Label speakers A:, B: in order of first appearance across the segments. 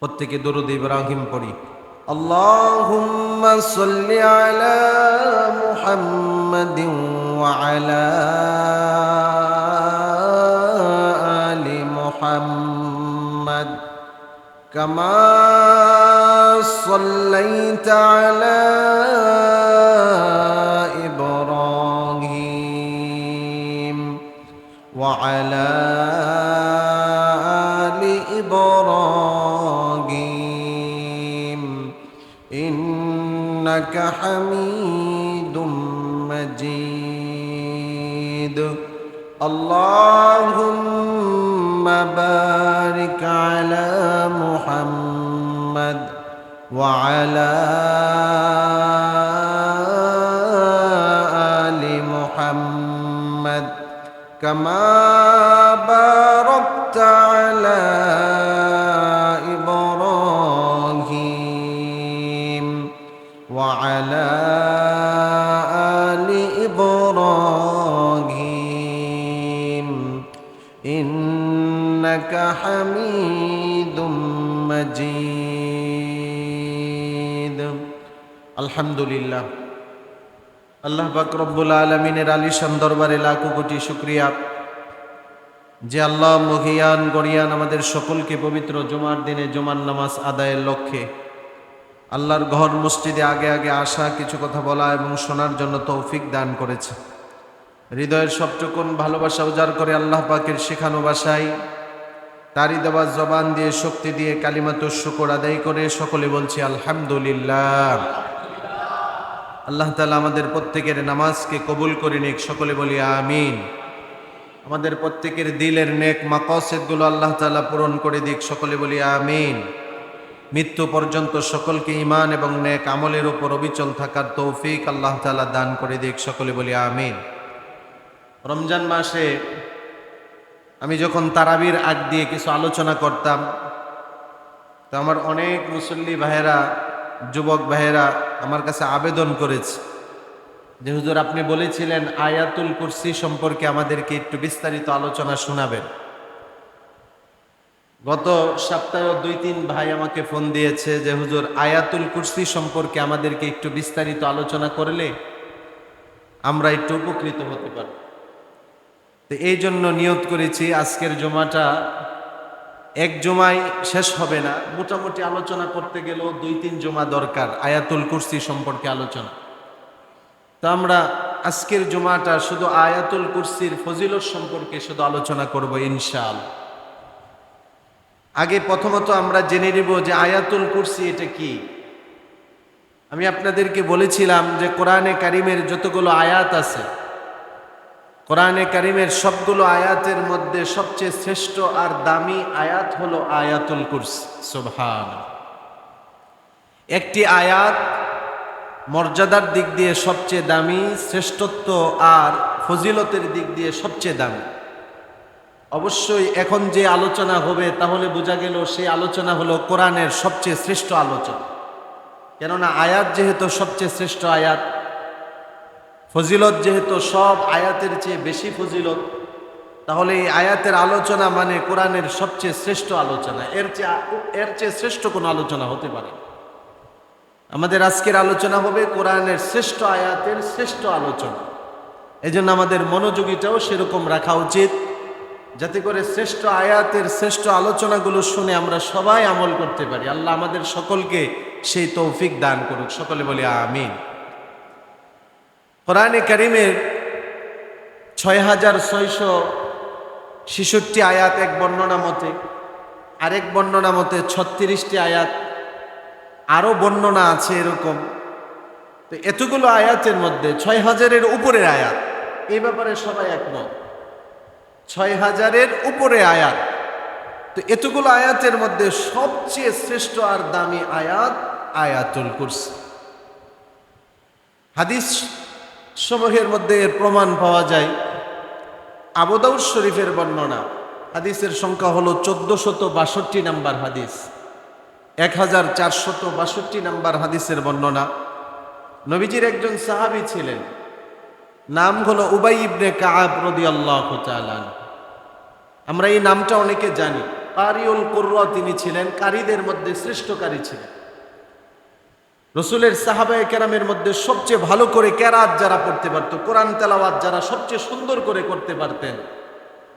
A: প্রত্যেকে দরুদ ইব্রাহিম পড়ি। আল্লাহুম্মা সাল্লি আলা মুহাম্মাদিন ওয়া আলা আলি মুহাম্মাদ কামা সাল্লাইতা আলা ইব্রাহিম ওয়া আলা আলি ইব্রাহিম ইন্নাকা হামিদুম মাজিদ। আল্লাহুম্মা বারিক আলা মুহাম্মাদ ওয়া আলা আলি মুহাম্মাদ কামা বারাকতা আলা ইব্রাহিম ওয়া আলা আলি ইব্রাহিম ইন্নাকা হামিদুম মাজিদ। আলহামদুলিল্লাহ, আল্লাহ পাক রব্বুল আলামিনের আলিশান দরবারে লাখো কোটি শুকরিয়া যে আল্লাহ মহিয়ান গরিয়ান আমাদের সকলকে পবিত্র জুমার দিনে জুমার নামাজ আদায়ের লক্ষ্যে আল্লাহর ঘর মসজিদে আগে আগে আসা, কিছু কথা বলা এবং শোনার জন্য তৌফিক দান করেছে। হৃদয়ের সবটুকুন ভালোবাসা উজাড় করে আল্লাহ পাকের শেখানো ভাষায় তারই দেওয়া জবান দিয়ে শক্তি দিয়ে কালিমাতুশ শুকর আদায় করে সকলে বলছি আলহামদুলিল্লাহ। আল্লাহ তাআলা আমাদের প্রত্যেকের নামাজকে কবুল করে নিক, সকলে বলি আমিন। আমাদের প্রত্যেকের দিলের নেক মাকাসিদগুলো আল্লাহ তাআলা পূরণ করে দিক, সকলে বলি আমিন। মৃত্যু পর্যন্ত সকলকে ঈমান এবং নেক আমলের উপর অবিচল থাকার তৌফিক আল্লাহ তাআলা দান করে দিক, সকলে বলি আমিন। রমজান মাসে আমি যখন তারাবির আগ দিয়ে কিছু আলোচনা করতাম, তো আমার অনেক মুসল্লি ভাইয়েরা, যুবক ভাইয়েরা আমার কাছে আবেদন করেছে যে হুজুর আপনি বলেছিলেন আয়াতুল কুরসি সম্পর্কে আমাদেরকে একটু বিস্তারিত আলোচনা শোনাবেন। গত সপ্তাহে 2-3 ভাই আমাকে ফোন দিয়েছে যে হুজুর আয়াতুল কুরসি সম্পর্কে আমাদেরকে একটু বিস্তারিত আলোচনা করলে আমরা একটু উপকৃত হতে পারি। তো এই জন্য নিয়ত করেছি আজকের জুমাটা এক জুমায় শেষ হবে না, মোটামুটি আলোচনা করতে গেলেও 2-3 জুমা দরকার আয়াতুল কুরসি সম্পর্কে আলোচনা। তো আমরা আজকের জুমাটা শুধু আয়াতুল কুরসির ফজিলত সম্পর্কে শুধু আলোচনা করব ইনশাআল্লাহ। আগে প্রথমত আমরা জেনে নেব যে আয়াতুল কুরসি এটা কি। আমি আপনাদেরকে বলেছিলাম যে কোরআনে কারিমের যতগুলো আয়াত আছে, কোরআনে কারিমের সবগুলো আয়াতের মধ্যে সবচেয়ে শ্রেষ্ঠ আর দামি আয়াত হলো আয়াতুল কুরসি। সুবহানাল্লাহ। একটি আয়াত মর্যাদার দিক দিয়ে সবচেয়ে দামি, শ্রেষ্ঠত্ব আর ফজিলতের দিক দিয়ে সবচেয়ে দামি। অবশ্যই এখন যে আলোচনা হবে তাহলে বোঝা গেল সেই আলোচনা হলো কোরআনের সবচেয়ে শ্রেষ্ঠ আলোচনা। কেননা আয়াত যেহেতু সবচেয়ে শ্রেষ্ঠ আয়াত, ফজিলত যেহেতু সব আয়াতের চেয়ে বেশি ফজিলত, তাহলে এই আয়াতের আলোচনা মানে কোরআনের সবচেয়ে শ্রেষ্ঠ আলোচনা। এর চেয়ে শ্রেষ্ঠ কোনো আলোচনা হতে পারে। আমাদের আজকের আলোচনা হবে কোরআনের শ্রেষ্ঠ আয়াতের শ্রেষ্ঠ আলোচনা। এই জন্য আমাদের মনোযোগীটাও সেরকম রাখা উচিত, যাতে করে শ্রেষ্ঠ আয়াতের শ্রেষ্ঠ আলোচনাগুলো শুনে আমরা সবাই আমল করতে পারি। আল্লাহ আমাদের সকলকে সেই তৌফিক দান করুক, সকলে বলি আমিন। কোরআনে কারিমের 6666 আয়াত এক বর্ণনা মতে, আরেক বর্ণনা মতে 36টি আয়াত, আরো বর্ণনা আছে এরকম। তো এতগুলো আয়াতের মধ্যে 6000-এর উপরের আয়াত, এই ব্যাপারে সবাই একমত, 6000-এর উপরে আয়াত। তো এতগুলো আয়াতের মধ্যে সবচেয়ে শ্রেষ্ঠ আর দামি আয়াত আয়াতুল কুরসি। হাদিস সমূহের মধ্যে এর প্রমাণ পাওয়া যায়। আবু দাউদ শরীফের বর্ণনা, হাদিসের সংখ্যা হলো 1462 নম্বর হাদিস, 1462 নম্বর হাদিসের বর্ণনা। নবীজির একজন সাহাবী ছিলেন, নাম হলো উবাই ইবনে কাআব রাদিয়াল্লাহু তাআলা। আমরা এই নামটা অনেকে জানি, কারিউল কুররা তিনি ছিলেন, কারীদের মধ্যে শ্রেষ্ঠ কারী ছিলেন। রসুলের সাহাবায়ে কেরামের মধ্যে সবচেয়ে ভালো করে কেরাত যারা পড়তে পারত, কোরআন তেলাওয়াত যারা সবচেয়ে সুন্দর করে করতে পারতেন,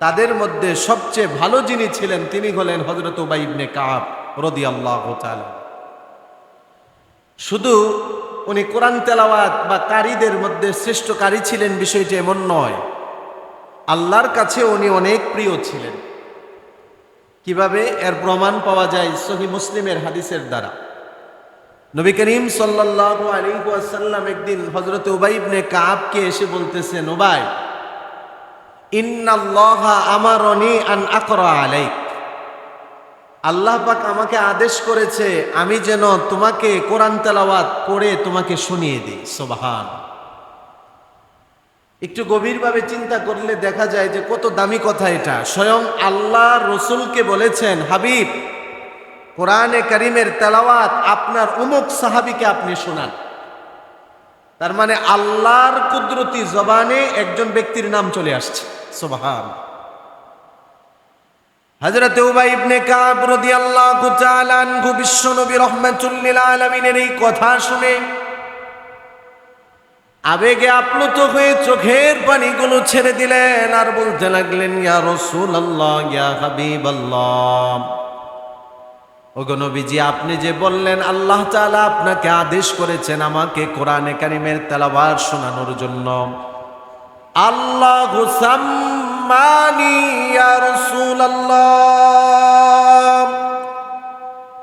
A: তাদের মধ্যে সবচেয়ে ভালো যিনি ছিলেন তিনি হলেন হযরত উবাই ইবনে কাব রাদিয়াল্লাহু তাআলা। শুধু উনি কোরআন তেলাওয়াত বা কারীদের মধ্যে শ্রেষ্ঠ কারী ছিলেন বিষয়টি এমন নয়, আল্লাহর কাছে উনি অনেক প্রিয় ছিলেন। কিভাবে? এর প্রমাণ পাওয়া যায় সহিহ মুসলিমের হাদিসের দ্বারা। নবী করিম সাল্লাল্লাহু আলাইহি ওয়াসাল্লাম একদিন হযরত উবাই ইবনে কাবকে এসে বলতেছেন, উবাই, ইন্নাল্লাহা আমারনি আন আকরা আলাইক, আল্লাহ পাক আমাকে আদেশ করেছে আমি যেন তোমাকে কোরআন তেলাওয়াত করে তোমাকে শুনিয়ে দিই। সুবহান। একটু গভীরভাবে চিন্তা করলে দেখা যায় যে কত দামি কথা এটা। স্বয়ং আল্লাহ রসুলকে বলেছেন, হাবিব, কোরআনে কারীমের তেলাওয়াত আপনার অমুক সাহাবীকে আপনি শোনান। তার মানে আল্লাহর কুদরতি জবানে একজন ব্যক্তির নাম চলে আসছে। সুবহান। হযরত উবাই ইবনে কাব রাদিয়াল্লাহু তাআলা আনহু বিশ্বনবী রাহমাতুল লিল আলামিনের এই কথা শুনে আবেগে আপ্লুত হয়ে চোখের পানিগুলো ছেড়ে দিলেন আর বলতে লাগলেন, ইয়া রাসূলুল্লাহ, ইয়া হাবিবাল্লাহ, ওগো নবীজি, আপনি যে বললেন আল্লাহ তাআলা আপনাকে আদেশ করেছেন আমাকে কোরআনে কারীমের তেলাওয়াত শোনানোর জন্য, আল্লাহু সাম্মানি ইয়া রাসূলুল্লাহ,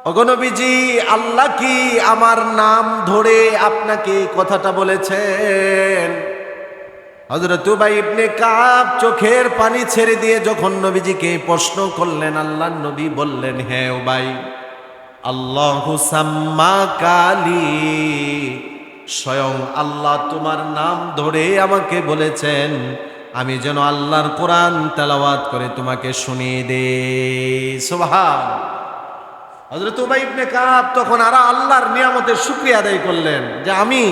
A: ওগো নবীজি, আল্লাহ কি আমার নাম ধরে আপনাকে এই কথাটা বলেছেন? হযরত উবাই ইবনে কাব চোখের পানি ছেড়ে দিয়ে যখন নবীজিকে প্রশ্ন করলেন, আল্লাহর নবী বললেন, হ্যাঁ উবাই, আল্লাহু সাম্মাকালি, স্বয়ং আল্লাহ তোমার নাম ধরে আমাকে বলেছেন আমি যেন আল্লাহর কোরআন তেলাওয়াত করে তোমাকে শুনিয়ে দেই। সুবহান। হযরত উবাই ইবনে কাব তখন আর আল্লাহর নিয়ামতের শুকরিয়া আদায় করলেন যে আমি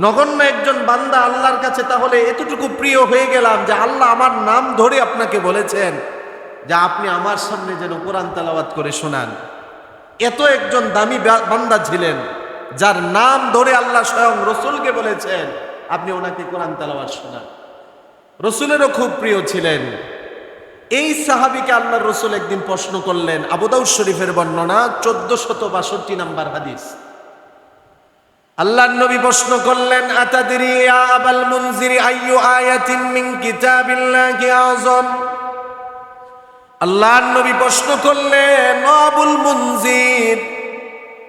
A: নগণ্য একজন বান্দা আল্লাহর কাছে তাহলে এতটুকু প্রিয় হয়ে গেলাম যে আল্লাহ আমার নাম ধরে আপনাকে বলেছেন যে আপনি আমার সামনে যেন কোরআন তেলাওয়াত করে শোনান। এত একজন দামি বান্দা ছিলেন যার নাম ধরে আল্লাহ স্বয়ং রসুলকে বলেছেন আপনি ওনাকে কোরআন তেলাওয়াত শোনান। রসুলেরও খুব প্রিয় ছিলেন। এই সাহাবীকে আল্লাহর রসুল একদিন প্রশ্ন করলেন, আবু দাউদ শরীফের বর্ণনা 1462 নম্বর হাদিস। আল্লাহর নবী প্রশ্ন করলেন, আতাদরি ইয়া আবাল মুনজির আইয়ু আয়াতিন মিন কিতাবিল্লাহি আযম। আল্লাহর নবী প্রশ্ন করলেন, আবুল মুনজির,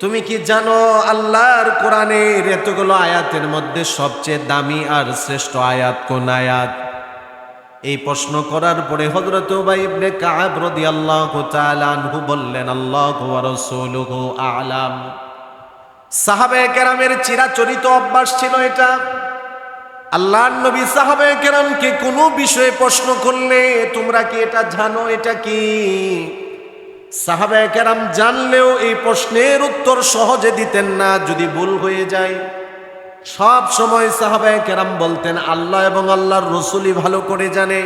A: তুমি কি জানো আল্লাহর কোরআনের এতগুলো আয়াতের মধ্যে সবচেয়ে দামি আর শ্রেষ্ঠ আয়াত কোন আয়াত? এই প্রশ্ন করার পরে হযরত উবাই ইবনে কাব রাদিয়াল্লাহু তাআলা আনহু বললেন, আল্লাহু ওয়া রাসূলুহু আ'লাম। সাহাবায়ে কেরামের চিরাচরিত অভ্যাস ছিল এটা। আল্লাহর নবী সাহাবায়ে কেরামকে কোনো বিষয়ে প্রশ্ন করলে তোমরা কি এটা জানো, এটা কি? সাহাবায়ে কেরাম জানলেও এই প্রশ্নের উত্তর সহজে দিতেন না যদি ভুল হয়ে যায়। সব সময় সাহাবায়ে কেরাম বলতেন আল্লাহ এবং আল্লাহর রাসূলই ভালো করে জানে।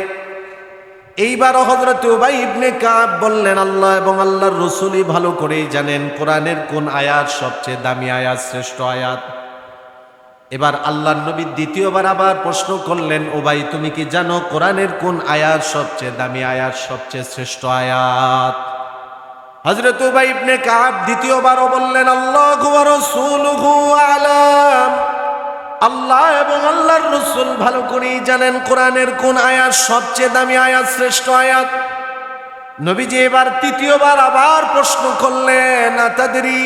A: এইবার হযরত উবাই ইবনে কাব বললেন, আল্লাহ এবং আল্লাহর রাসূলই ভালো করেই জানেন কোরআনের কোন আয়াত সবচেয়ে দামি আয়াত, শ্রেষ্ঠ আয়াত। এবার আল্লাহর নবী দ্বিতীয়বার আবার প্রশ্ন করলেন, উবাই, তুমি কি জানো কোরআনের কোন আয়াত সবচেয়ে দামি আয়াত, সবচেয়ে শ্রেষ্ঠ আয়াত? হযরত উবাই ইবনে কাব দ্বিতীয়বারও বললেন, আল্লাহু ওয়া রাসূলুহু আ'লাম। আল্লাহ এবং আল্লাহর রাসূল ভালো করেই জানেন কোরআনের কোন আয়াত সবচেয়ে দামি আয়াত, শ্রেষ্ঠ আয়াত। নবীজি এবার তৃতীয়বার আবার প্রশ্ন করলেন, আতাদরি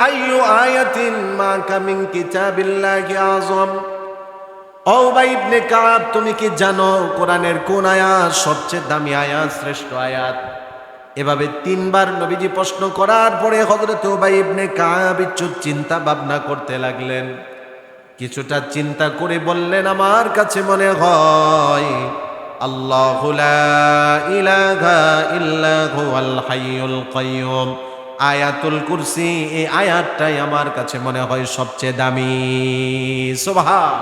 A: আইয়ু আয়াতিন মাকা মিন কিতাবিল্লাহি আযম। ও উবাই ইবনে কাব, তুমি কি জানো কোরআনের কোন আয়াত সবচেয়ে দামি আয়াত, শ্রেষ্ঠ আয়াত? এভাবে তিনবার নবীজি প্রশ্ন করার পরে হযরত উবাই ইবনে কাব একটু চিন্তা ভাবনা করতে লাগলেন। কিছুটা চিন্তা করে বললেন, আমার কাছে মনে হয় আল্লাহু লা ইলাহা ইল্লা হুয়াল হাইয়ুল কাইয়্যুম, আয়াতুল কুরসি, এই আয়াতটাই আমার কাছে মনে হয় সবচেয়ে দামি। সুবহান।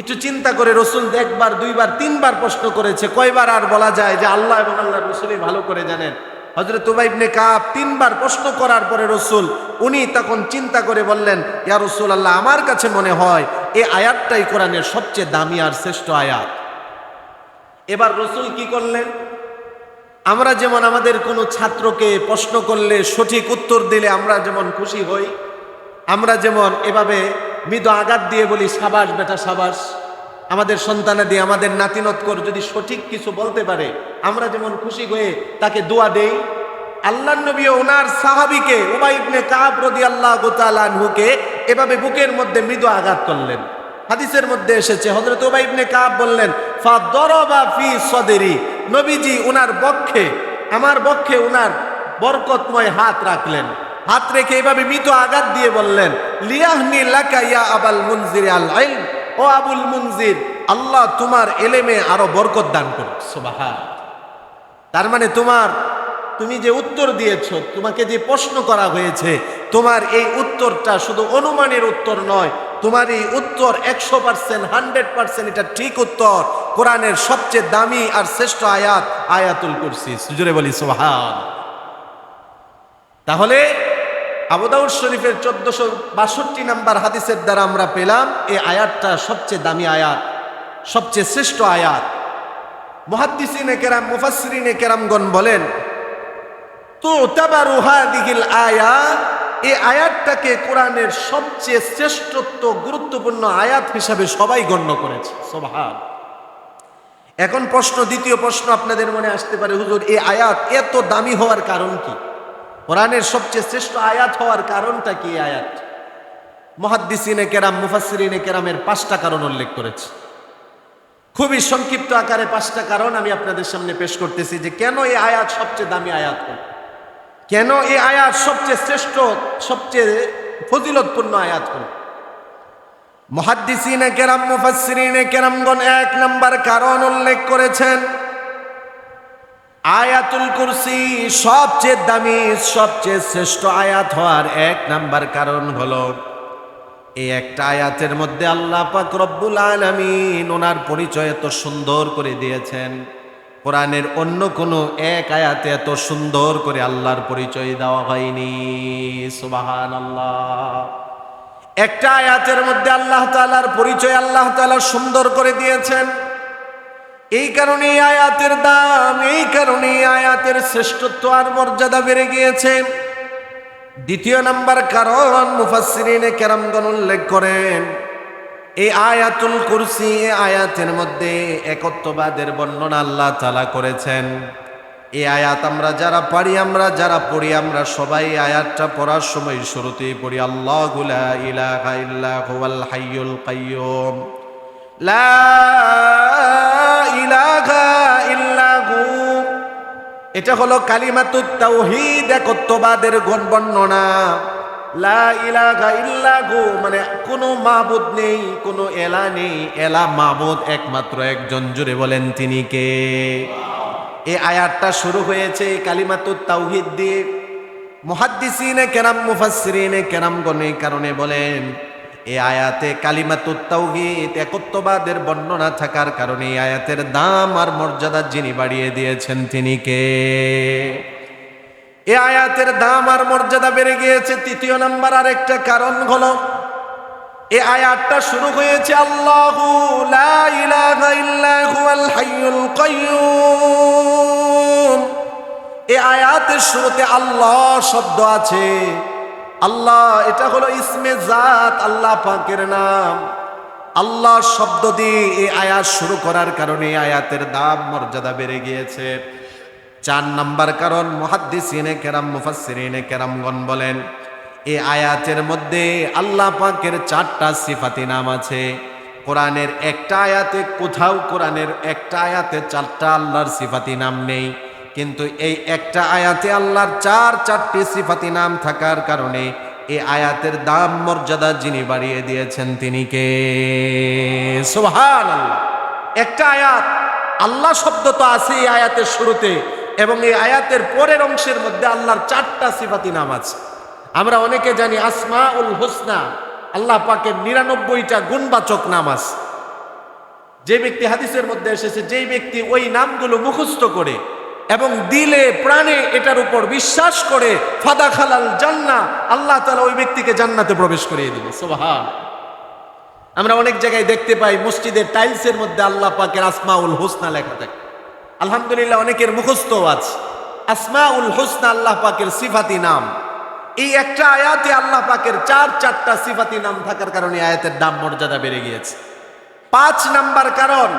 A: একটু চিন্তা করে রসুল একবার, দুইবার, তিনবার প্রশ্ন করেছে, কয়বার আর বলা যায় যে আল্লাহ এবং আল্লাহর রাসূলই ভালো করে জানেন হযরত উবাই ইবনে কাব 3 বার প্রশ্ন করার পরে রাসূল উনি তখন চিন্তা করে বললেন, ইয়া রাসূলুল্লাহ, আমার কাছে মনে হয় এই আয়াতটাই কোরআনের সবচেয়ে দামি আর শ্রেষ্ঠ আয়াত। এবার রাসূল কি করলেন? আমরা যেমন আমাদের কোনো ছাত্রকে প্রশ্ন করলে সঠিক উত্তর দিলে আমরা যেমন খুশি হই, আমরা যেমন এভাবে মৃদু আঘাত দিয়ে বলি সাবাস বেটা সাবাস, আমাদের সন্তানাদি আমাদের নাতিনৎকর যদি সঠিক কিছু বলতে পারে আমরা যেমন খুশি হয়ে তাকে দোয়া দেই, আল্লাহর নবী ওনার সাহাবীকে উবাই ইবনে কাব রাদিয়াল্লাহু তাআলা আনহুকে এভাবে বুকের মধ্যে মৃদু আঘাত করলেন। হাদিসের মধ্যে এসেছে হযরত উবাই ইবনে কাব বললেন, ফাদরাবা ফি সদরি, নবীজি ওনার বক্ষে, আমার বক্ষে ওনার বরকতময় হাত রাখলেন। হাত রেখে এভাবে মৃদু আঘাত দিয়ে বললেন, লিয়াহনি লাকা ইয়া আবাল মুনজির আল ইলম, ও আবুল মুনজির, আল্লাহ তোমার এলেমে আরো বরকত দান করুন। সুবহান। তার মানে তুমি যে উত্তর দিয়েছো, তোমাকে যে প্রশ্ন করা হয়েছে, তোমার এই উত্তরটা শুধু অনুমানের উত্তর নয়, তোমার এই উত্তর 100%, 100% এটা ঠিক উত্তর। কোরআনের সবচেয়ে দামি আর শ্রেষ্ঠ আয়াত আয়াতুল কুরসি। সুজুরে বলি সুবহান। তাহলে আবু দাউদ শরীফের 1462 নম্বর হাদিসের দ্বারা আমরা পেলাম এই আয়াতটা সবচেয়ে দামি আয়াত, সবচেয়ে শ্রেষ্ঠ আয়াত। মুহাদ্দিসিনে কেরাম, মুফাসসিরিনে কেরামগণ বলেন, তো তাবারু হাদিহিল আয়াত, এই আয়াতটাকে কোরআনের সবচেয়ে শ্রেষ্ঠত্ব গুরুত্বপূর্ণ আয়াত হিসাবে সবাই গণ্য করেছে। সুবহান। এখন দ্বিতীয় প্রশ্ন আপনাদের মনে আসতে পারে, হুজুর এই আয়াত এত দামি হওয়ার কারণ কি? কোরআনের সবচেয়ে শ্রেষ্ঠ আয়াত হওয়ার কারণটা কি? আয়াত মুহাদ্দিসিনে কেরাম, মুফাসসিরিনে কেরামের 5টা কারণ উল্লেখ করেছে। খুবই সংক্ষিপ্ত আকারে 5টা কারণ আমি আপনাদের সামনে পেশ করতেছি যে কেন এই আয়াত সবচেয়ে দামি আয়াত হল, কেন এই আয়াত সবচেয়ে শ্রেষ্ঠ, সবচেয়ে ফজিলতপূর্ণ আয়াত হল। মুহাদ্দিসিনে কেরাম, মুফাসসিরিনে কেরামগণ 1 নম্বর কারণ উল্লেখ করেছেন, আয়াতুল কুরসি সবচেয়ে দামি, সবচেয়ে শ্রেষ্ঠ আয়াত হওয়ার 1 নম্বর কারণ হলো এই একটা আয়াতের মধ্যে আল্লাহ পাক রব্বুল আলামিন ওনার পরিচয় এত সুন্দর করে দিয়েছেন। কোরআনের অন্য কোনো এক আয়াতে এত সুন্দর করে আল্লাহর পরিচয় দেওয়া হয়নি। সুবহানাল্লাহ। একটা আয়াতের মধ্যে আল্লাহ তাআলার পরিচয় আল্লাহ তাআলা সুন্দর করে দিয়েছেন। এই কারণে আয়াতের দাম, এই কারণে আয়াতের শ্রেষ্ঠত্ব আর মর্যাদা বেড়ে গিয়েছে। দ্বিতীয় নাম্বার কারণ মুফাসসিরিনে কেরামগণ উল্লেখ করেন, এই আয়াতুল কুরসি, এই আয়াতের মধ্যে একত্ববাদের বর্ণনা আল্লাহ তাআলা করেছেন। এই আয়াত আমরা যারা পারি, আমরা যারা পড়ি, আমরা সবাই আয়াতটা পড়ার সময় শুরুতেই পড়ি, আল্লাহু লা ইলাহা ইল্লা হুয়াল হাইয়ুল কাইয়্যুম, লা ইলাহা ইল্লা হু। এটা হলো কালিমাতুত তাওহীদ, একত্ববাদের বর্ণনা। লা ইলাহা ইল্লা হু মানে কোনো মাবুদ নেই, কোনো এলা নেই, এলা মাবুদ একমাত্র একজন। জুড়ে বলেন তিনি কে? এই আয়াতটা শুরু হয়েছে কালিমাতুত তাওহীদ দিয়ে। মুহাদ্দিসিনে কেরাম, মুফাসসিরিনে কেরামগণ এই কারণে বলেন এই আয়াতে কালিমাতুত তাওহীদ, একত্ববাদের বর্ণনা থাকার কারণে এই আয়াতের দাম আর মর্যাদা যিনি বাড়িয়ে দিয়েছেন তিনি কে? এই আয়াতের দাম আর মর্যাদা বেড়ে গিয়েছে। তৃতীয় নাম্বার আরেকটা কারণ হলো এই আয়াতটা শুরু হয়েছে আল্লাহু লা ইলাহা ইল্লা হুয়াল হাইয়ুল কাইয়্যুম। এই আয়াতের শুরুতে আল্লাহ শব্দ আছে। আল্লাহ এটা হলো ইসমে জাত, আল্লাহ পাকের নাম। আল্লাহ শব্দ দিয়ে এই আয়াত শুরু করার কারণে আয়াতের দাম মর্যাদা বেড়ে গিয়েছে। 4 নাম্বার কারণ মুহাদ্দিসিনে কেরাম, মুফাসসিরিনে কেরামগণ বলেন এই আয়াতের মধ্যে আল্লাহ পাকের 4টা সিফাতি নাম আছে। কোরআনের একটা আয়াতে, কোথাও কোরআনের একটা আয়াতে 4টা আল্লাহর সিফাতি নাম নেই, কিন্তু এই একটা আয়াতে আল্লাহর 4টি সিফাতি নাম থাকার কারণে এই আয়াতের দাম মর্যাদা যিনি বাড়িয়ে দিয়েছেন তিনি কে? সুবহানাল্লাহ। একটা আয়াত, আল্লাহ শব্দ তো আছে এই আয়াতের শুরুতে, এবং এই আয়াতের পরের অংশের মধ্যে আল্লাহর 4টা সিফাতি নাম আছে। আমরা অনেকে জানি আসমাউল হুসনা, আল্লাহ পাকের 99টা গুণবাচক নাম আছে। যে ব্যক্তি, হাদিসের মধ্যে এসেছে, যেই ব্যক্তি ওই নামগুলো মুখস্থ করে এবং দিলে প্রাণে এটার উপর বিশ্বাস করে ফাদাখালাল জান্নাহ, আল্লাহ তাআলা ওই ব্যক্তিকে জান্নাতে প্রবেশ করিয়ে দিবে। সুবহান। আমরা অনেক জায়গায় দেখতে পাই মসজিদের টাইলসের মধ্যে আল্লাহ পাকের আসমাউল হুসনা লেখা থাকে। আলহামদুলিল্লাহ অনেকের মুখস্থ আছে আসমাউল হুসনা, আল্লাহ পাকের সিফাতি নাম। এই একটা আয়াতে আল্লাহ পাকের চারটা সিফাতি নাম থাকার কারণে আয়াতের দাম মর্যাদা বেড়ে গিয়েছে। 5 নাম্বার কারণ,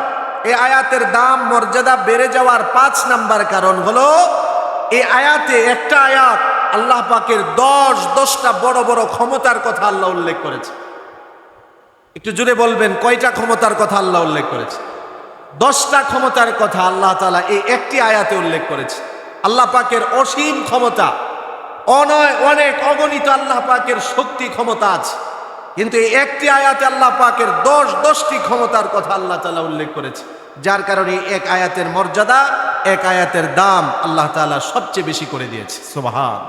A: এই আয়াতের দাম মর্যাদা বেড়ে যাওয়ার 5 নাম্বার কারণ হলো এই আয়াতে একটা আয়াত আল্লাহ পাকের 10টা বড় বড় ক্ষমতার কথা আল্লাহ উল্লেখ করেছে। একটু জোরে বলবেন, কয়টা ক্ষমতার কথা আল্লাহ উল্লেখ করেছে? 10টা ক্ষমতার কথা আল্লাহ তাআলা এই একটি আয়াতে উল্লেখ করেছে। আল্লাহ পাকের অসীম ক্ষমতা, অনেক অগণিত আল্লাহ পাকের শক্তি ক্ষমতা আছে, কিন্তু এই একটি আয়াতে আল্লাহ পাকের 10টি ক্ষমতার কথা আল্লাহ তাআলা উল্লেখ করেছে, যার কারণে এক আয়াতের মর্যাদা, এক আয়াতের দাম আল্লাহ তাআলা সবচেয়ে বেশি করে দিয়েছে। সুবহান।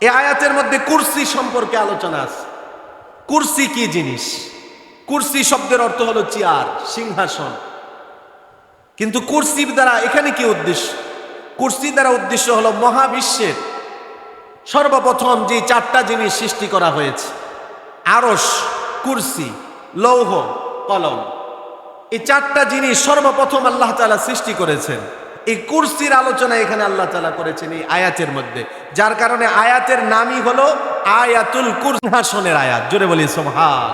A: এই আয়াতের মধ্যে কুরসি সম্পর্কে আলোচনা আছে। কুরসি কি জিনিস? কুরসি শব্দের অর্থ হলো চেয়ার, সিংহাসন। কিন্তু কুরসির দ্বারা এখানে কি উদ্দেশ্য? কুরসি দ্বারা উদ্দেশ্য হলো মহাবিশ্বের সর্বপ্রথম যে 4টা জিনিস সৃষ্টি করা হয়েছে, আরশ, কুরসি, লৌহ, কলম, এই 4টা জিনিস সর্বপ্রথম আল্লাহ তাআলা সৃষ্টি করেছেন। এই কুরসির আলোচনা এখানে আল্লাহ তাআলা করেছেন এই আয়াতের মধ্যে, যার কারণে আয়াতের নামই হলো আয়াতুল কুরসি, সিংহাসনের আয়াত। জোরে বলি সুবহান।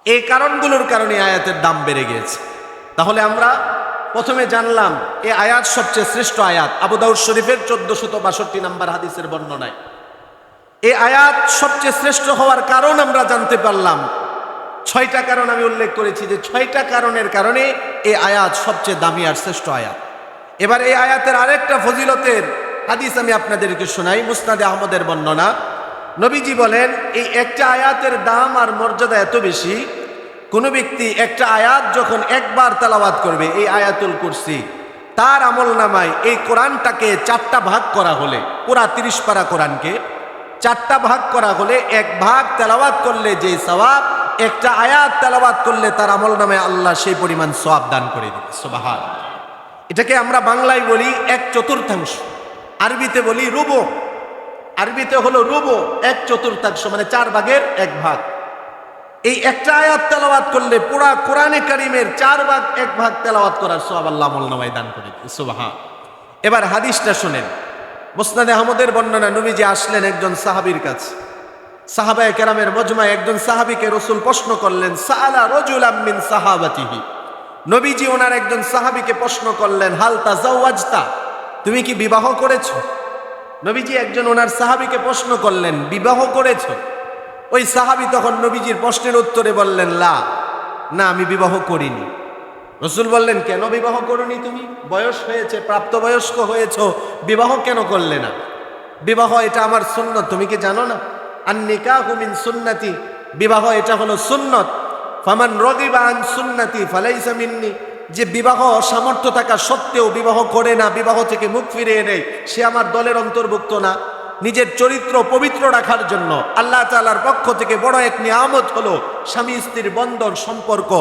A: এই কারণগুলোর কারণে আয়াতের দাম বেড়ে গিয়েছে। তাহলে আমরা প্রথমে জানলাম এই আয়াত সবচেয়ে শ্রেষ্ঠ আয়াত। আবু দাউদ শরীফের 1462 নম্বর হাদিসের বর্ণনায় এই আয়াত সবচেয়ে শ্রেষ্ঠ হওয়ার কারণ আমরা জানতে পারলাম। 6টা কারণ আমি উল্লেখ করেছি, যে 6টা কারণের কারণে এই আয়াত সবচেয়ে দামি আর শ্রেষ্ঠ আয়াত। এবার এই আয়াতের আরেকটা ফজিলতের হাদিস আমি আপনাদেরকে শোনাই। মুসনাদে আহমদের বর্ণনা, নবীজি বলেন এই একটা আয়াতের দাম আর মর্যাদা এত বেশি, কোন ব্যক্তি একটা আয়াত যখন একবার তেলাওয়াত করবে, এই আয়াতুল কুরসি, তার আমলনামায় এই কোরআনটাকে 4টা ভাগ করা হলে, পুরা 30 পারা কোরআনকে 4টা ভাগ করা হলে, এক ভাগ তেলাওয়াত করলে যে সওয়াব, একটা আয়াত তেলাওয়াত করলে তার আমলনামায় আল্লাহ সেই পরিমাণ সওয়াব দান করে দিবে। সুবহান। এটাকে আমরা বাংলায় বলি 1/4, আরবিতে বলি রুবু। আরবিতে হলো রুবু, 1/4, মানে 4 ভাগের 1 ভাগ। এই একটা আয়াত তেলাওয়াত করলে পুরা কোরআনে কারীমের 4 ভাগ 1 ভাগ তেলাওয়াত করার সওয়াব আল্লাহ আমলনামায় দান করে দিবে। সুবহান। এবার হাদিসটা শুনেন। মুসনাদে আহমদের বর্ণনা, নবীজি আসলেন একজন সাহাবীর কাছে। সাহাবায়ে কেরামের মজমায় একজন সাহাবীকে রাসূল প্রশ্ন করলেন, সাআলা রাজুলাম মিন সাহাবাতিহি। নবীজি ওনার একজন সাহাবীকে প্রশ্ন করলেন, হাল তাজাওয়াজতা, তুমি কি বিবাহ করেছো? নবীজি একজন ওনার সাহাবীকে প্রশ্ন করলেন, বিবাহ করেছো? ওই সাহাবী তখন নবীজির প্রশ্নের উত্তরে বললেন, না আমি বিবাহ করিনি। রাসূল বললেন, কেন বিবাহ করনি তুমি? বয়স হয়েছে, প্রাপ্তবয়স্ক হয়েছো, বিবাহ কেন করলে না? বিবাহ এটা আমার সুন্নত, তুমি কি জানো না? আন-নিকাহু মিন সুন্নতি, বিবাহ এটা হলো সুন্নত। ফামান রাগিবা আন সুন্নতি ফালাইসা মিন্নি, যে বিবাহ সামর্থ্য থাকা সত্ত্বেও বিবাহ করে না, বিবাহ থেকে মুখ ফিরিয়ে নেয়, সে আমার দলের অন্তর্ভুক্ত না। নিজের চরিত্র পবিত্র রাখার জন্য আল্লাহ তাআলার পক্ষ থেকে বড় এক নিয়ামত হলো স্বামী স্ত্রীর বন্ধন, সম্পর্ক।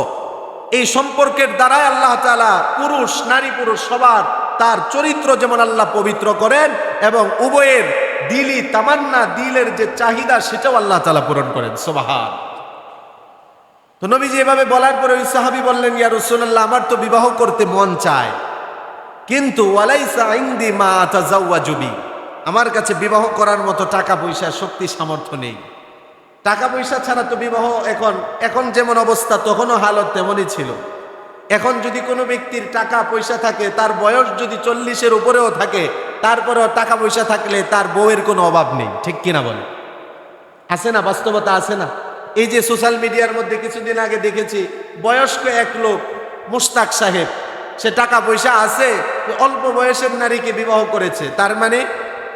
A: এই সম্পর্কের দ্বারাই আল্লাহ তাআলা পুরুষ, নারী পুরুষ সবার তার চরিত্র যেমন আল্লাহ পবিত্র করেন, এবং উভয়ের দিলি তামান্না, দিলের যে চাহিদা, সেটাও আল্লাহ তাআলা পূরণ করেন। সুবহান। তো নবীজি এভাবে বলার পরে ওই সাহাবী বললেন, ইয়া রাসূলুল্লাহ, আমার তো বিবাহ করতে মন চায়, কিন্তু ওয়ালাইসা ইনদি মা আতাজাওয়াজু বি, আমার কাছে বিবাহ করার মতো টাকা পয়সা, শক্তি, সামর্থ্য নেই। টাকা পয়সা ছাড়া তো বিবাহ এখন যেমন অবস্থা, তখনও হালত তেমনই ছিল। এখন যদি কোনো ব্যক্তির টাকা পয়সা থাকে, তার বয়স যদি 40-এর উপরেও থাকে, তারপরেও টাকা পয়সা থাকলে তার বউয়ের কোনো অভাব নেই। ঠিক কিনা বলে? আছে না? বাস্তবতা আছে না? এই যে সোশ্যাল মিডিয়ার মধ্যে কিছুদিন আগে দেখেছি, বয়স্ক এক লোক, মুশতাক সাহেব, সে টাকা পয়সা আছে, অল্প বয়সের নারীকে বিবাহ করেছে। তার মানে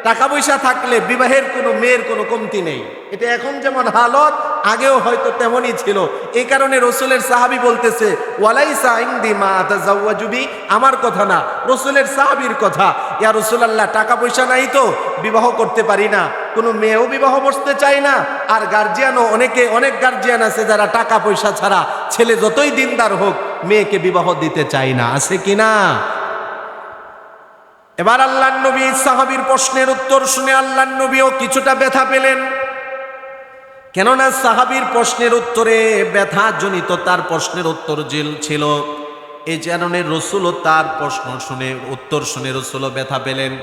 A: টাকা পয়সা থাকলে বিবাহের কোনো মেয়ের কোনো কমতি নেই। এটা এখন যেমন হালত, আগেও হয়তো তেমনই ছিল। এই কারণে রাসূলের সাহাবী বলতেছে, ওয়ালাইসা ইনদি মা আতাজাওয়াজু বি, আমার কথা না, রাসূলের সাহাবীর কথা। ইয়া রাসূলুল্লাহ, টাকা পয়সা নাই তো বিবাহ করতে পারি না, কোনো মেয়েও বিবাহ বসতে চায় না, আর গার্জিয়ানও অনেক গার্জিয়ান আছে যারা টাকা পয়সা ছাড়া ছেলে যতই দিনদার হোক মেয়েকে বিবাহ দিতে চায় না। আছে কিনা? এবার আল্লাহর নবী সাহাবীর প্রশ্নের উত্তর শুনে আল্লাহর নবীও কিছুটা ব্যথা পেলেন। কেননা সাহাবীর প্রশ্নের উত্তরে ব্যথা জনিত তার প্রশ্নের উত্তর ছিল, এই কারণে রসুলও তার প্রশ্ন শুনে উত্তর শুনে রসুলও ব্যথা পেলেন।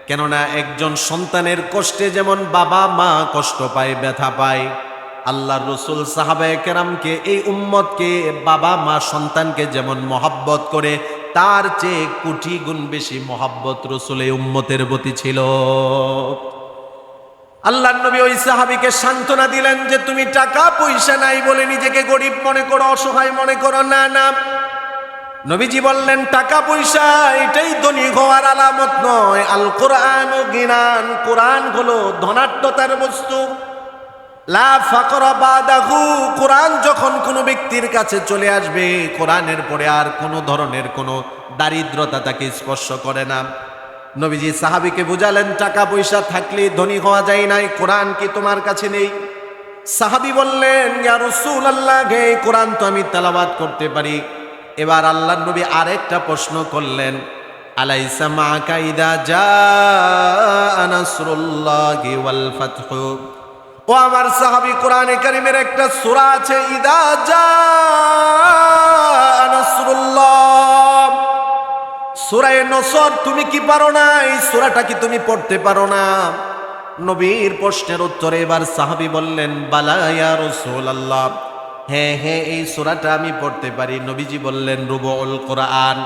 A: কেননা একজন সন্তানের কষ্টে যেমন বাবা মা কষ্ট পায়, ব্যথা পায়, আল্লাহর রসুল সাহাবায়ে কেরামকে, এই উম্মতকে, বাবা মা সন্তানকে যেমন মহব্বত করে, তার চেয়ে কোটি গুণ বেশি মহব্বত রসুল এই উম্মতের প্রতি ছিল। আল্লাহর নবী ওই সাহাবীকে সান্ত্বনা দিলেন যে তুমি টাকা পয়সা নাই বলে নিজেকে গরিব মনে করো, অসহায় মনে করো না। না, নবীজি বললেন টাকা পয়সা এটাই ধনী হওয়ার আলামত নয়। আল কোরআন ও গিনান, কোরআন হলো ধনাঢ্যতার বস্তু। লা ফাকরা বাদাহু, কোরআন যখন কোনো ব্যক্তির কাছে চলে আসবে, কোরআনের পরে আর কোনো ধরনের কোনো দারিদ্রতা তাকে স্পর্শ করে না। নবীজি সাহাবীকে বুঝালেন টাকা পয়সা থাকলে ধনী হওয়া যায় না, কোরআন কি তোমার কাছে নেই? সাহাবী বললেন ইয়া রাসূলুল্লাহ, এই কোরআন তো আমি তেলাওয়াত করতে পারি। এবার আল্লাহর নবী আরেকটা প্রশ্ন করলেন, আলাইসা মাকা ইদা জাআ নাসরুল্লাহি ওয়াল ফাতহু। ও আমার সাহাবী, কোরআনে কারীমের একটা সূরা আছে, ইদা জাআ নাসরুল্লাহ, সূরা নসর, তুমি কি পারো না? এই সূরাটা কি তুমি পড়তে পারো না? নবীর প্রশ্নের উত্তরে এবার সাহাবী বললেন, বালা ইয়া রাসূলুল্লাহ, হ্যাঁ হ্যাঁ, এই সূরাটা আমি পড়তে পারি। নবীজি বললেন, রুবুল কোরআন,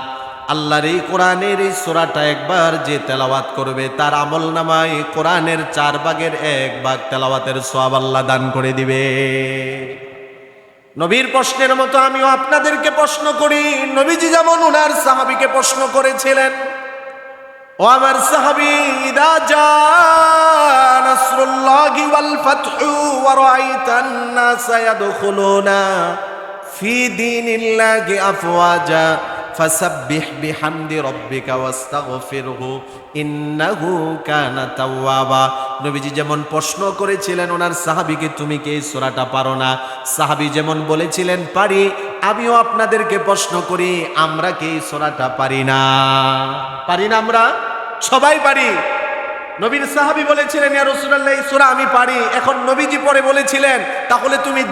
A: আল্লাহর এই কোরআনের এই সূরাটা একবার যে তেলাওয়াত করবে, তার আমলনামায় কোরআনের 4 ভাগের 1 ভাগ তেলাওয়াতের সওয়াব আল্লাহ দান করে দিবে। নবীর প্রশ্নের মতো আমিও আপনাদেরকে প্রশ্ন করি, নবীজি যেমন উনার সাহাবীকে প্রশ্ন করেছিলেন, ও আমার সাহাবী, ইদা জাআ নাসরুল্লাহি ওয়াল ফাতহু ওয়া রাআইতান নাসা ইয়াদখুলুনা ফি দীনিল্লাহি আফওয়াজা ফাসাব্বিহ বিহামদি রাব্বিকা ওয়াস্তাগফিরহু ইন্নাহু কানা তাওয়াবা। নবীজি যেমন প্রশ্ন করেছিলেন ওনার সাহাবীকে, তুমি কি এই সূরাটা পারো না? সাহাবী যেমন বলেছিলেন পারি, আমিও আপনাদেরকে প্রশ্ন করি, আমরা কি এই সূরাটা পারি না? পারি না? আমরা সবাই পারি। নবীর সাহাবী বলেছিলেন, ইয়া রাসূলুল্লাহ, এই সূরা আমি পারি। এখন নবীজি পরে বলেছিলেন, তাহলে তুমি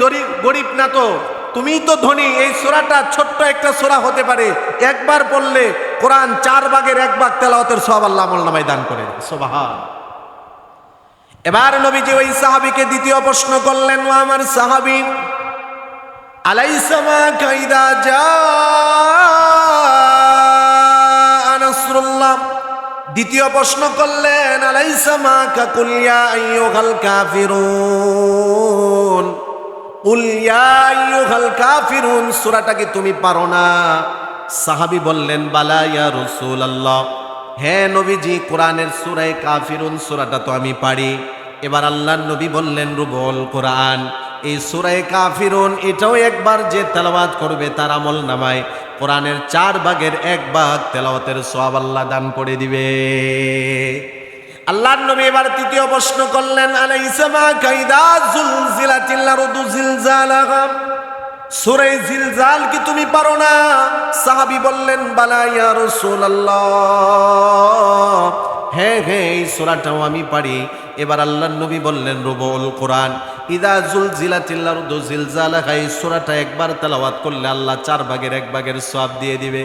A: গরিব না তো, তুমিই তো ধনী। এই সূরাটা ছোট্ট একটা সূরা হতে পারে, একবার পড়লে কোরআন 4 ভাগের 1 ভাগ তেলাওয়াতের সওয়াব আল্লাহ আমলনামায় দান করে। সুবহান। এবার নবীজি ওই সাহাবীকে দ্বিতীয় প্রশ্ন করলেন, ও আমার সাহাবী, আলাইসা মা কাইদা জাআ নাসরুল্লাহ। দ্বিতীয় প্রশ্ন করলেন, আলাইসা মা কাকুল ইয়া আইয়ুহাল কাফিরুন, কুল ইয়া আইয়ুহাল কাফিরুন, সূরাটা কি তুমি পারো না? সাহাবী বললেন, বালা ইয়া রাসূলুল্লাহ, হ্যাঁ নবীজি, কোরআনের সূরা কাফিরুন সূরাটা তো আমি পারি। এবার আল্লাহর নবী বললেন, রুবুল কোরআন, এই সূরা কাফিরুন এটাও একবার যে তেলাওয়াত করবে, তার আমলনামায় কোরআনের 4 ভাগের 1 ভাগ তেলাওয়াতের সওয়াব আল্লাহ দান করে দিবে। আল্লাহর নবী এবার তৃতীয় প্রশ্ন করলেন, আলাইসা মা কাইদা যুলজিলাতিল আরদু জিলজালাহা, সূরা জিলজাল কি তুমি পারো না? সাহাবী বললেন, বালা ইয়া রাসূলুল্লাহ, হ্যাঁ হ্যাঁ, এই সূরাটাও আমি পারি। এবার আল্লাহর নবী বললেন, রুবুল কোরআন, ইদা যুলজিলাতিল আরদু জিলজালাহা, এই সূরাটা একবার তেলাওয়াত করলে আল্লাহ 4 ভাগের 1 ভাগের সওয়াব দিয়ে দিবে।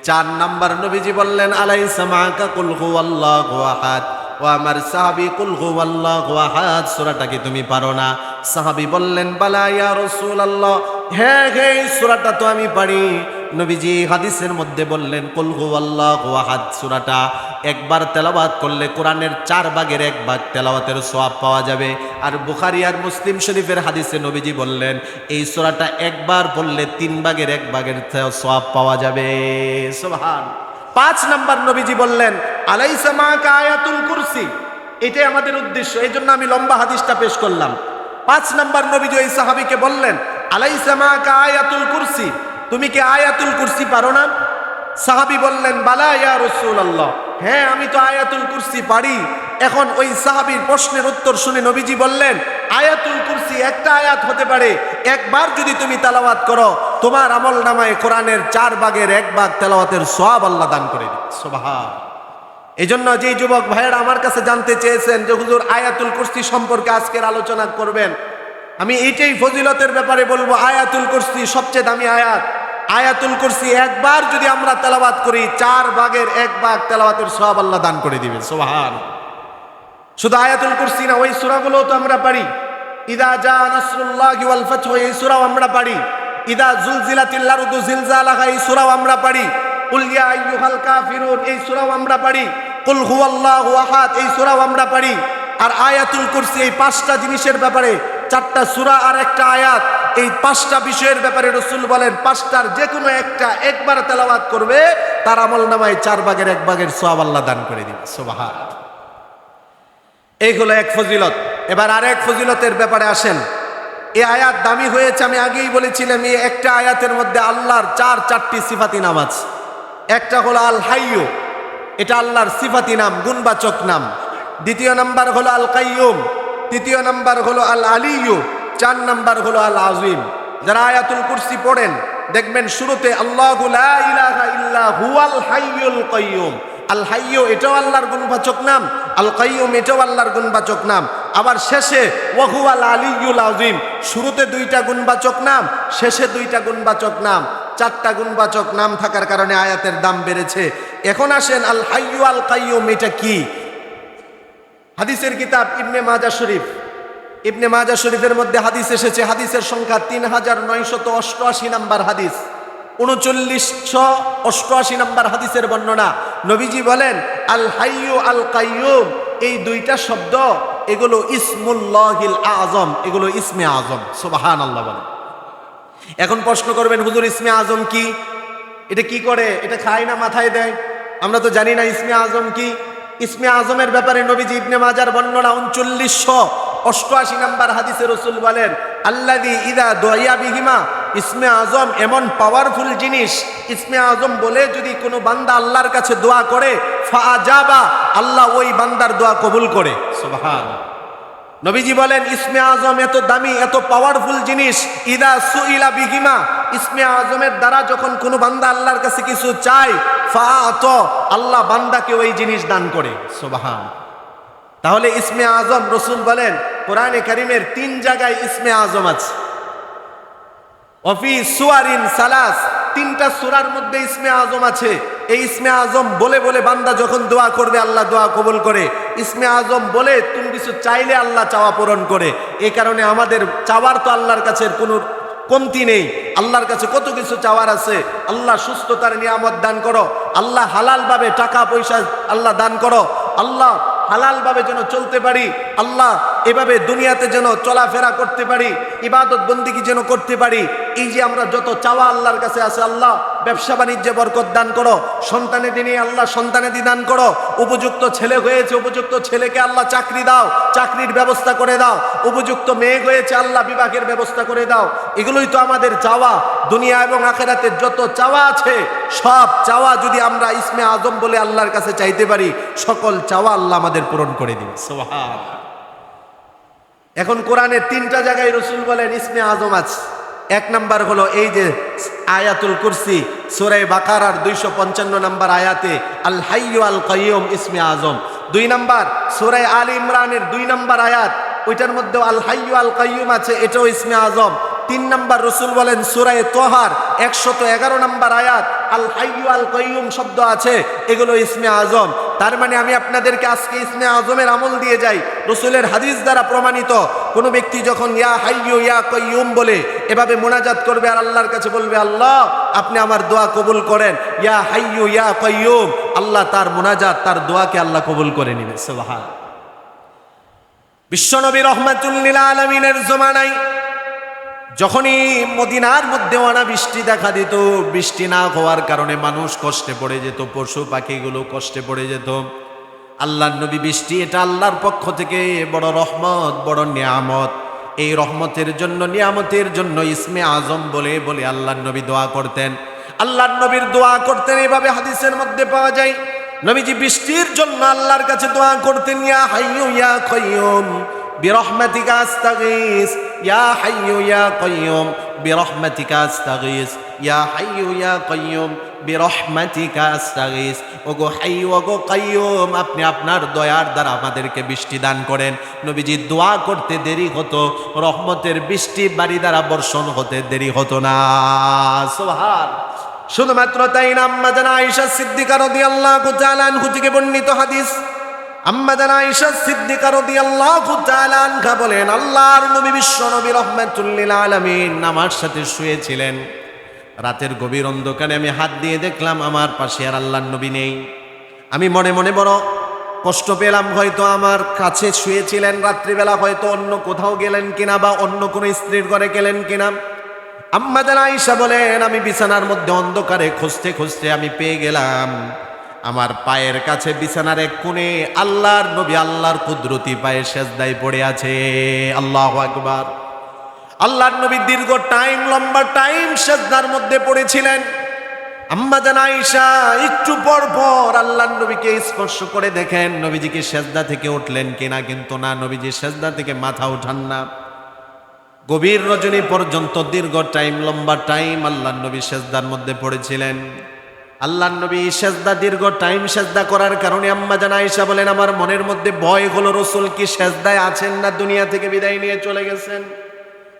A: 4 নাম্বার নবীজি বললেন, আলাইসা মাকা কুল হুয়াল্লাহু আহাদ। ও আমার সাহাবী, কুল হুয়াল্লাহু আহাদ সূরাটা কি তুমি পারো না? সাহাবী বললেন, বালা ইয়া রাসূলুল্লাহ, হ্যাঁ হ্যাঁ, এই সূরাটা তো আমি পারি। নবীজি হাদিসের মধ্যে বললেন, কুল হুয়াল্লাহু আহাদ সূরাটা একবার তেলাওয়াত করলে কোরআনের 4 ভাগের 1 ভাগ তেলাওয়াতের সওয়াব পাওয়া যাবে। আর বুখারী আর মুসলিম শরীফের হাদিসে নবীজি বললেন, এই সূরাটা একবার পড়লে 3 ভাগের 1 ভাগের সওয়াব পাওয়া যাবে। সুবহান। 5 নাম্বার নবীজি বললেন, আলাইসা মাকা আয়াতুল কুরসি। এটাই আমাদের উদ্দেশ্য, এই জন্য আমি লম্বা হাদিসটা পেশ করলাম। 5 নাম্বার নবীজি ওই সাহাবীকে বললেন, আলাইসা মাকা আয়াতুল কুরসি, তুমি কি আয়াতুল কুরসি পারো না? সাহাবী বললেন, বালা ইয়া রাসূলুল্লাহ, হ্যাঁ আমি তো আয়াতুল কুরসি পারি। এখন ওই সাহাবীর প্রশ্নের উত্তর শুনে নবীজি বললেন, আয়াতুল কুরসি একটা আয়াত হতে পারে, একবার যদি তুমি তেলাওয়াত করো, তোমার আমলনামায় কোরআনের 4 ভাগের 1 ভাগ তেলাওয়াতের সওয়াব আল্লাহ দান করে দিবে। সুবহান। এই জন্য যেই যুবক ভাইয়েরা আমার কাছে জানতে চেয়েছেন যে হুজুর আয়াতুল কুরসি সম্পর্কে আজকের আলোচনা করবেন, আমি এইটাই ফজিলতের ব্যাপারে বলবো, আয়াতুল কুরসি সবচেয়ে দামি আয়াত। আয়াতুল কুরসি একবার যদি আমরা তেলাওয়াত করি 4 ভাগের 1 ভাগ তেলাওয়াতের সওয়াব আল্লাহ দান করে দিবেন। সুবহানাল্লাহ। শুধু আয়াতুল কুরসি না, ওই সূরাগুলোও তো আমরা পারি। ইদা জা নাসরুল্লাহি ওয়াল ফাতহু, এই সূরাও আমরা পারি। ইদা জুলজিলাতিল আরদু জিলজালাহা, এই সূরাও আমরা পারি। কুল ইয়া আইয়ুহাল কাফিরুন, এই সূরাও আমরা পারি। কুল হুয়াল্লাহু আহাদ, এই সূরাও আমরা পারি। আর আয়াতুল কুরসি, এই 5টা জিনিসের ব্যাপারে 4টা সূরা আর একটা আয়াত, এই 5টা বিষয়ের ব্যাপারে রাসূল বলেন 5টার যে কোনো একটা একবার তেলাওয়াত করবে তার আমলনামায় 4 ভাগের 1 ভাগের সওয়াব আল্লাহ দান করে দিবেন। সুবহানাল্লাহ। এই হলো এক ফজিলত। এবার আরেক ফজিলতের ব্যাপারে আসেন। এই আয়াত দামি হয়েছে, আমি আগেই বলেছিলাম, এই একটা আয়াতের মধ্যে আল্লাহর 4টি সিফাতি নাম আছে। একটা হলো আল হাইয়্যু, এটা আল্লাহর সিফাতি নাম, গুণবাচক নাম। দ্বিতীয় নাম্বার হলো আল কাইয়্যুম, তৃতীয় নাম্বার হলো আল আলিয়্যু, 4 নাম্বার হলো আল আযীম। যারা আয়াতুল কুরসি পড়েন দেখবেন শুরুতে আল্লাহু লা ইলাহা ইল্লা হুয়াল হাইয়ুল কাইয়্যুম। আল হাইয়্যু এটাও আল্লাহর গুণবাচক নাম, আল কাইয়্যুম এটাও আল্লাহর গুণবাচক নাম। আবার শেষে ওয়া হুয়াল আলিয়্যুল আযীম, শুরুতে 2টা গুণবাচক নাম, শেষে 2টা গুণবাচক নাম। 4টা গুণবাচক নাম থাকার কারণে আয়াতের দাম বেড়েছে। এখন আসেন আল হাইয়্যু আল কাইয়্যুম এটা কি? হাদিসের কিতাব ইবনে মাজাহ শরীফ, ইবনে মাজাহ শরীফের মধ্যে হাদিস এসেছে, হাদিসের সংখ্যা 3988 নাম্বার হাদিস, 3988 নাম্বার হাদিসের বর্ণনা। নবীজি বলেন আল হাইয়্যু আল কাইয়্যুম, এই 2টা শব্দ এগুলো ইসমুল্লাহিল আযম, এগুলো ইসমে আযম। সুবহানাল্লাহ বলেন। এখন প্রশ্ন করবেন হুজুর ইসমে আযম কি? এটা কি করে? এটা খায় না মাথায় দেয়? আমরা তো জানি না ইসমে আযম কি। ইসমে আজমের ব্যাপারে নবীজি ইবনে মাজার বর্ণনা 3988 নাম্বার হাদিসে রাসূল বলেন আল্লাযী ইযা দুইয়া বিহিমা, ইসমে আজম এমন পাওয়ারফুল জিনিস, ইসমে আজম বলে যদি কোনো বান্দা আল্লাহর কাছে দোয়া করে ফাআজাবা, আল্লাহ ওই বান্দার দোয়া কবুল করে। সুবহানাল্লাহ। নবীজি বলেন ইসমে আজম এত দামি, এত পাওয়ারফুল জিনিস, ইদা সুইলা বিহিমা, ইসমে আজমের দ্বারা যখন কোনো বান্দা আল্লাহর কাছে কিছু চায় ফাআত, আল্লাহ বান্দাকে ওই জিনিস দান করে। সুবহানাল্লাহ। তাহলে ইসমে আজম, রাসূল বলেন কোরআনে কারীমের 3 জায়গায় ইসমে আজম আছে। ওয়াফি সুয়ারিন সালাস, 3টা সূরার মধ্যে ইসমে আজম আছে। এই ইসমে আজম বলে বলে বান্দা যখন দোয়া করবে আল্লাহ দোয়া কবুল করে। ইসমে আজম বলে তুমি কিছু চাইলে আল্লাহ চাওয়া পূরণ করে। এই কারণে আমাদের চাওয়ার তো আল্লাহর কাছে কোনো কমতি নেই। আল্লাহর কাছে কত কিছু চাওয়ার আছে। আল্লাহ সুস্থতার নিয়ামত দান করো, আল্লাহ হালালভাবে টাকা পয়সা আল্লাহ দান করো, আল্লাহ হালালভাবে যেন চলতে পারি, আল্লাহ এভাবে দুনিয়াতে যেন চলাফেরা করতে পারি, ইবাদত বন্দেগী যেন করতে পারি। এই যে আমরা যত চাওয়া আল্লাহর কাছে আছে, আল্লাহ ব্যবসা বাণিজ্যে বরকত দান করো, সন্তানেদি নিয়ে আল্লাহ সন্তানেদি দান করো, উপযুক্ত ছেলে হয়েছে উপযুক্ত ছেলেকে আল্লাহ চাকরি দাও, চাকরির ব্যবস্থা করে দাও, উপযুক্ত মেয়ে হয়েছে আল্লাহ বিবাহের ব্যবস্থা করে দাও। এগুলোই তো আমাদের চাওয়া। দুনিয়া এবং আখিরাতের যত চাওয়া আছে সব চাওয়া যদি আমরা ইসমে আজম বলে আল্লাহর কাছে চাইতে পারি, সকল চাওয়া আল্লাহ আমাদের পূরণ করে দিবে। সুবহানাল্লাহ। এখন কোরআনের 3টা জায়গায় রাসূল বলেন ইসমে আজম আছে। 1 নাম্বার হলো এই যে আয়াতুল কুরসি, সূরা বাকারার 255 নাম্বার আয়াতে আল হাইয়্যু আল কাইয়্যুম ইসমে আজম। 2 নাম্বার সূরা আলে ইমরানের 2 নাম্বার আয়াত, ওইটার মধ্যে আল হাইয়্যু আল কাইয়্যুম আছে, এটাও ইসমে আজম। 3 নাম্বার রাসূল বলেন সূরা তোহার 111 নাম্বার আয়াত আল হাইয়্যু আল কাইয়্যুম শব্দ আছে, এগুলো ইসমে আজম। তার মানে আমি আপনাদেরকে আজকে ইসমে আজমের আমল দিয়ে যাই। রাসূলের হাদিস দ্বারা প্রমাণিত, কোনো ব্যক্তি যখন ইয়া হাইয়্যু ইয়া কাইয়্যুম বলে এভাবে মুনাজাত করবে আর আল্লাহর কাছে বলবে আল্লাহ আপনি আমার দোয়া কবুল করেন, ইয়া হাইয়্যু ইয়া কাইয়্যুম, আল্লাহ তার মুনাজাত তার দোয়াকে আল্লাহ কবুল করে নেবে। সুবহানাল্লাহ। বিশ্বনবী রাহমাতুল লিল আলামিনের জমানায় যখনই মদিনার মধ্যে অনাবৃষ্টি দেখা দিত, বৃষ্টি না হওয়ার কারণে মানুষ কষ্টে পড়ে যেত, পশু পাখিগুলো কষ্টে পড়ে যেত, আল্লাহর নবী বৃষ্টি এটা আল্লাহর পক্ষ থেকে বড় রহমত, বড় নিয়ামত। এই রহমতের জন্য নিয়ামতের জন্য ইসমে আজম বলে বলে আল্লাহর নবী দোয়া করতেন। আল্লাহর নবীর দোয়া করতেন এইভাবে হাদিসের মধ্যে পাওয়া যায়। নবীজি বৃষ্টির জন্য আল্লাহর কাছে দোয়া করতেন ইয়া হাইয়্যু ইয়া কাইয়্যুম বিরহমাতিকা আস্তাগীস, ইয়া হাইয়্যু ইয়া কাইয়্যুম বিরহমাতিকা আস্তাগীস, ইয়া হাইয়্যু ইয়া কাইয়্যুম বিরহমাতিকা আস্তাগীস, ওগো হাইয়্যু ওগো কাইয়্যুম, আপনি আপনার দয়ার দ্বারা আমাদেরকে বৃষ্টি দান করেন। নবীজি দোয়া করতে দেরি হতো, রহমতের বৃষ্টি বাড়ি দ্বারা বর্ষণ হতে দেরি হতো না। সুবহান। শুধুমাত্র তাই না, আম্মা জান আয়েশা সিদ্দিকা রাদিয়াল্লাহু তাআলা আনহা থেকে বর্ণিত হাদিস, আম্মা জান আয়েশা সিদ্দিকা রাদিয়াল্লাহু তাআলা আনহা বলেন, আল্লাহর নবী বিশ্ব নবী রাহমাতুল লিল আলামিন আমার সাথে শুয়েছিলেন। রাতের গভীর অন্ধকারে আমি হাত দিয়ে দেখলাম আমার পাশে আর আল্লাহর নবী নেই। আমি মনে মনে বড় কষ্ট পেলাম, হয়তো আমার কাছে শুয়েছিলেন, রাত্রিবেলা হয়তো অন্য কোথাও গেলেন কিনা বা অন্য কোনো স্ত্রীর ঘরে গেলেন কিনা। আম্মা জান আয়েশা বলেন, আমি বিছানার মধ্যে অন্ধকারে খুঁজতে খুঁজতে আমি পেয়ে গেলাম আমার পায়ের কাছে বিছানার এক কোণে আল্লাহর নবী আল্লাহর কুদরতি পায়ে সেজদায় পড়ে আছে। আল্লাহু আকবার। আল্লাহর নবী দীর্ঘ টাইম, লম্বা টাইম সেজদার মধ্যে পড়েছিলেন। আম্মা জান আয়েশা একটু পর পর আল্লাহর নবীকে স্পর্শ করে দেখেন নবীজিকে সেজদা থেকে উঠলেন কিনা, কিন্তু না, নবীজি সেজদা থেকে মাথা উঠান না। গভীর রজনী পর্যন্ত দীর্ঘ টাইম, লম্বা টাইম আল্লাহর নবী সেজদার মধ্যে পড়েছিলেন। আল্লাহর নবী সেজদা দীর্ঘ টাইম সেজদা করার কারণে আম্মা জান আয়েশা বলেন, আমার মনের মধ্যে ভয় হলো রাসূল কি সেজদায় আছেন না দুনিয়া থেকে বিদায় নিয়ে চলে গেছেন।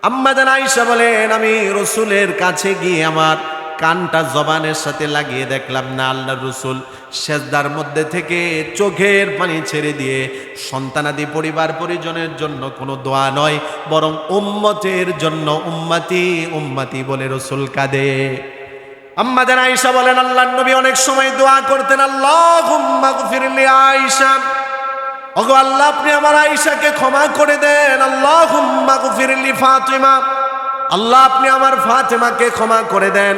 A: আম্মা জান আয়েশা বলেন, আমি রাসূলের কাছে গিয়ে আমার কানটা জবানের সাথে লাগিয়ে দেখলাম না, আল্লাহর রাসূল সেজদার মধ্যে থেকে চোখের পানি ছেড়ে দিয়ে সন্তানাদি পরিবার পরিজনের জন্য কোনো দোয়া নয়, বরং উম্মতের জন্য উম্মতি উম্মতি বলে রাসূল কাঁদে। আম্মা জান আয়েশা বলেন, আল্লাহর নবী অনেক সময় দোয়া করতেন, আল্লাহুম্মা গফিরলি আয়েশা, ওগো আল্লাহ আপনি আমার আয়েশাকে ক্ষমা করে দেন। আল্লাহুম্মা গফিরলি ফাতিমা, আল্লাহ আপনি আমার ফাতেমাকে ক্ষমা করে দেন।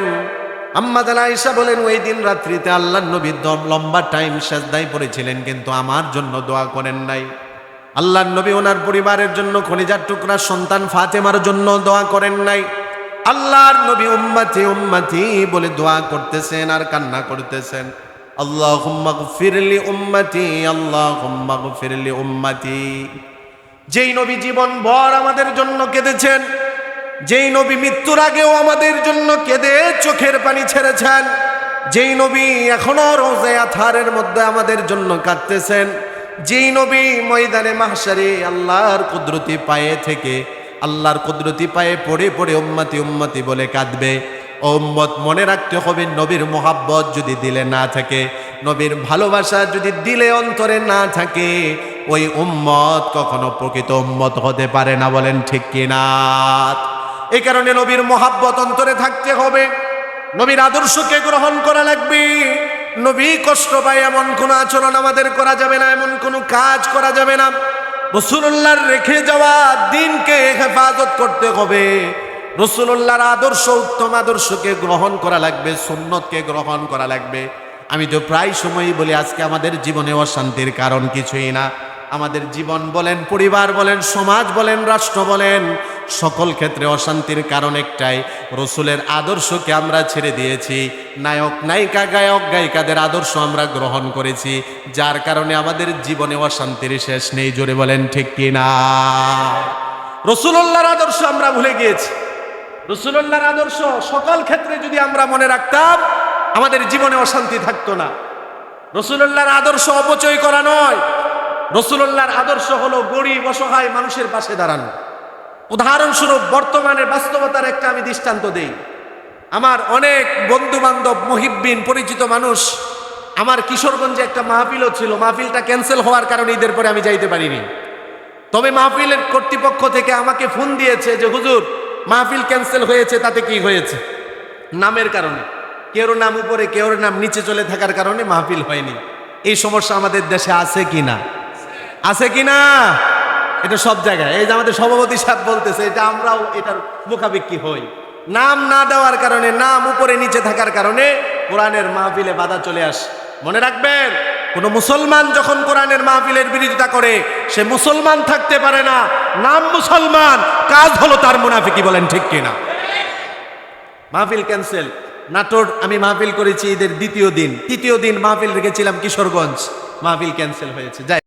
A: আম্মা জান আয়েশা বলেন, ওই দিন রাত্রিতে আল্লাহর নবী লম্বা টাইম সেজদায় পড়েছিলেন, কিন্তু আমার জন্য দোয়া করেন নাই। আল্লাহর নবী ওনার পরিবারের জন্য, কলিজার টুকরা সন্তান ফাতেমার জন্য দোয়া করেন নাই। আল্লাহর নবী উম্মতি উম্মতি বলে দোয়া করতেছেন আর কান্না করতেছেন। আল্লাহুম্মা গফিরলি উম্মতি, আল্লাহুম্মা গফিরলি উম্মতি। যেই নবী জীবন ভর আমাদের জন্য কেঁদেছেন, যেই নবী মৃত্যুর আগেও আমাদের জন্য কেঁদে চোখের পানি ছেড়েছেন, যেই নবী এখনো রোজে আথারের মধ্যে আমাদের জন্য কাঁদতেছেন, যেই নবী ময়দানে মাহশারে আল্লাহর কুদরতি পায়ে থেকে আল্লাহর কুদরতি পায়ে পড়ে পড়ে উম্মতি উম্মতি বলে কাঁদবে। ও উম্মত, মনে রাখতে হবে, নবীর মোহাব্বত যদি দিলে না থাকে, নবীর ভালোবাসা যদি দিলে অন্তরে না থাকে, ওই উম্মত কখনো প্রকৃত উম্মত হতে পারে না। বলেন ঠিক কিনা? এই কারণে নবীর মোহাব্বত অন্তরে থাকতে হবে, নবীর আদর্শকে গ্রহণ করা লাগবে। নবী কষ্ট পায় এমন কোনো আচরণ আমাদের করা যাবে না, এমন কোনো কাজ করা যাবে না। রাসূলুল্লাহর রেখে যাওয়া দ্বীনকে হেফাজত করতে হবে, রাসূলুল্লাহর আদর্শ, উত্তম আদর্শকে গ্রহণ করা লাগবে, সুন্নতকে গ্রহণ করা লাগবে। আমি তো প্রায় সময়ই বলি, আজকে আমাদের জীবনে অশান্তির কারণ কিছুই না। আমাদের জীবন বলেন, পরিবার বলেন, সমাজ বলেন, রাষ্ট্র বলেন, সকল ক্ষেত্রে অশান্তির কারণ একটাই, রাসূলের আদর্শকে আমরা ছেড়ে দিয়েছি, নায়ক নায়িকা গায়ক গায়িকাদের আদর্শ আমরা গ্রহণ করেছি, যার কারণে আমাদের জীবনে অশান্তির শেষ নেই। জোরে বলেন ঠিক কিনা? রাসূলুল্লাহর আদর্শ আমরা ভুলে গিয়েছি। রাসূলুল্লাহর আদর্শ সকল ক্ষেত্রে যদি আমরা মনে রাখতাম, আমাদের জীবনে অশান্তি থাকতো না। রাসূলুল্লাহর আদর্শ অপচয় করা নয়, রাসূলুল্লাহর আদর্শ হলো গরিব অসহায় মানুষের পাশে দাঁড়ানো। উদাহরণস্বরূপ বর্তমানের বাস্তবতার একটা আমি দৃষ্টান্ত দেই। আমার অনেক বন্ধু বান্ধব, মুহিব্বিন, পরিচিত মানুষ, আমার কিশোরগঞ্জে একটা মাহফিলও ছিল, মাহফিলটা ক্যান্সেল হওয়ার কারণে ঈদের পরে আমি যাইতে পারিনি। তবে মাহফিলের কর্তৃপক্ষ থেকে আমাকে ফোন দিয়েছে যে হুজুর মাহফিল ক্যান্সেল হয়েছে, তাতে কি হয়েছে? নামের কারণে, কেউর নাম উপরে কেউর নাম নিচে চলে থাকার কারণে মাহফিল হয়নি। এই সমস্যা আমাদের দেশে আছে কিনা? আছে কিনা? এটা সব জায়গায়। এই যে আমাদের সভাপতি সাহেব বলতেছে, এটা আমরাও এটার মুখাপেক্ষি হই। নাম না দেওয়ার কারণে, নাম উপরে নিচে থাকার কারণে কোরআনের মাহফিলে বাধা চলে আসে। মনে রাখবেন, কোন মুসলমান যখন কোরআনের মাহফিলের বিরোধিতা করে, সে মুসলমান থাকতে পারে না। নাম মুসলমান, কাজ হলো তার মুনাফিকি। বলেন ঠিক কিনা? মাহফিল ক্যান্সেল। নাটোর আমি মাহফিল করেছি ঈদের দ্বিতীয় দিন, তৃতীয় দিন মাহফিল রেখেছিলাম কিশোরগঞ্জ, মাহফিল ক্যান্সেল হয়েছে। যাই